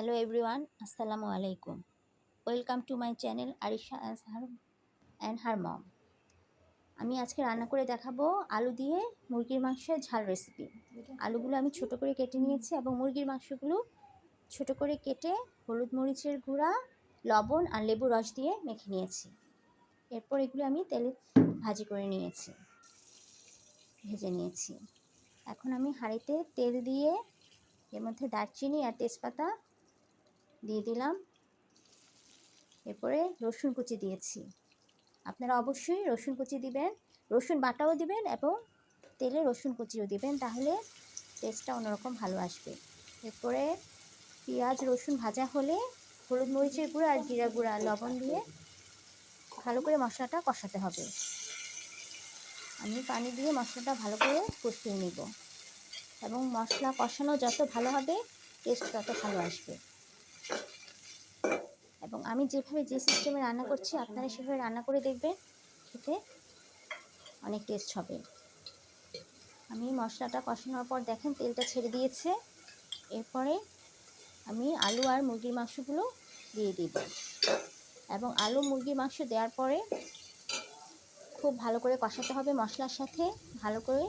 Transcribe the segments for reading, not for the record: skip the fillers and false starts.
Hello everyone, আসসালামু আলাইকুম। Welcome to my channel Arisha and her mom. আমি আজকে রান্না করে দেখাবো আলু দিয়ে মুরগির মাংসের ঝাল রেসিপি। আলুগুলো আমি ছোট করে কেটে নিয়েছি এবং মুরগির মাংসগুলো ছোট করে কেটে হলুদ মরিচের গুঁড়া, লবণ আর লেবু রস দিয়ে মেখে নিয়েছি। এরপর এগুলো আমি তেলে ভেজে নিয়েছি। এখন আমি হাঁড়িতে তেল দিয়ে এর মধ্যে দারচিনি আর তেজপাতা দিয়ে দিলাম। এরপরে রসুন কুচি দিয়েছি। আপনারা অবশ্যই রসুন কুচি দিবেন, রসুন বাটাও দিবেন এবং তেলে রসুন কুচিও দিবেন, তাহলে টেস্টটা অন্যরকম ভালো আসবে। এরপরে পেঁয়াজ রসুন ভাজা হলে হলুদ মরিচের গুঁড়া আর জিরা গুঁড়া লবণ দিয়ে ভালো করে মশলাটা কষাতে হবে। আমি পানি দিয়ে মশলাটা ভালো করে কষিয়ে নিব এবং মশলা কষানো যত ভালো হবে টেস্ট তত ভালো আসবে। এবং আমি যে সিস্টেমে রান্না করছি আপনারা সেভাবে রান্না করে দেখবেন, খেতে অনেক টেস্ট হবে। আমি মশলাটা কষানোর পর দেখেন তেলটা ছেড়ে দিয়েছে। এরপরে আমি আলু আর মুরগির মাংসগুলো দিয়ে দিব এবং আলু মুরগির মাংস দেওয়ার পরে খুব ভালো করে কষাতে হবে, মশলার সাথে ভালো করে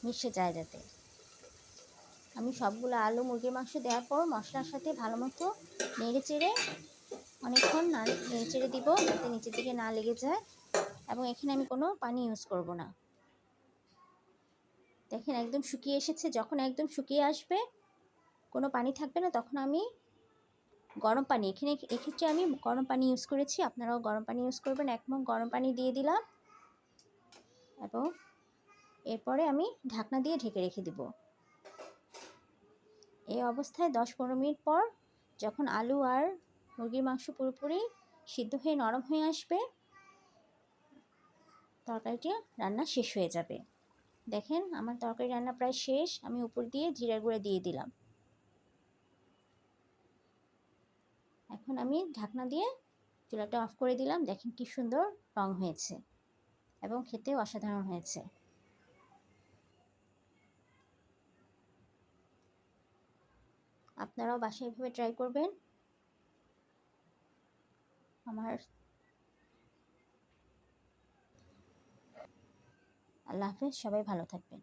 মিশে যায় যাতে। আমি সবগুলো আলু মুরগির মাংস দেওয়ার পর মশলার সাথে ভালো মতো নেড়ে চেড়ে অনেকক্ষণ নেড়ে চেড়ে দিব যাতে নিচের দিকে না লেগে যায়। এবং এখানে আমি কোনো পানি ইউজ করব না। দেখেন একদম শুকিয়ে এসেছে। যখন একদম শুকিয়ে আসবে, কোনো পানি থাকবে না, তখন আমি গরম পানি, এক্ষেত্রে আমি গরম পানি ইউজ করেছি, আপনারাও গরম পানি ইউজ করবেন। 1 মগ গরম পানি দিয়ে দিলাম এবং এরপরে আমি ঢাকনা দিয়ে ঢেকে রেখে দিব। এই অবস্থায় 10-15 মিনিট পর যখন আলু আর মুরগির মাংস পুরোপুরি সিদ্ধ হয়ে নরম হয়ে আসবে, তরকারিটি রান্না শেষ হয়ে যাবে। দেখেন আমার তরকারি রান্না প্রায় শেষ। আমি উপর দিয়ে জিরার গুঁড়া দিয়ে দিলাম। এখন আমি ঢাকনা দিয়ে চুলাটা অফ করে দিলাম। দেখেন কি সুন্দর রং হয়েছে এবং খেতেও অসাধারণ হয়েছে। আপনারাও বাসায় এভাবে ট্রাই করবেন। আল্লাহ হাফেজ, সবাই ভালো থাকবেন।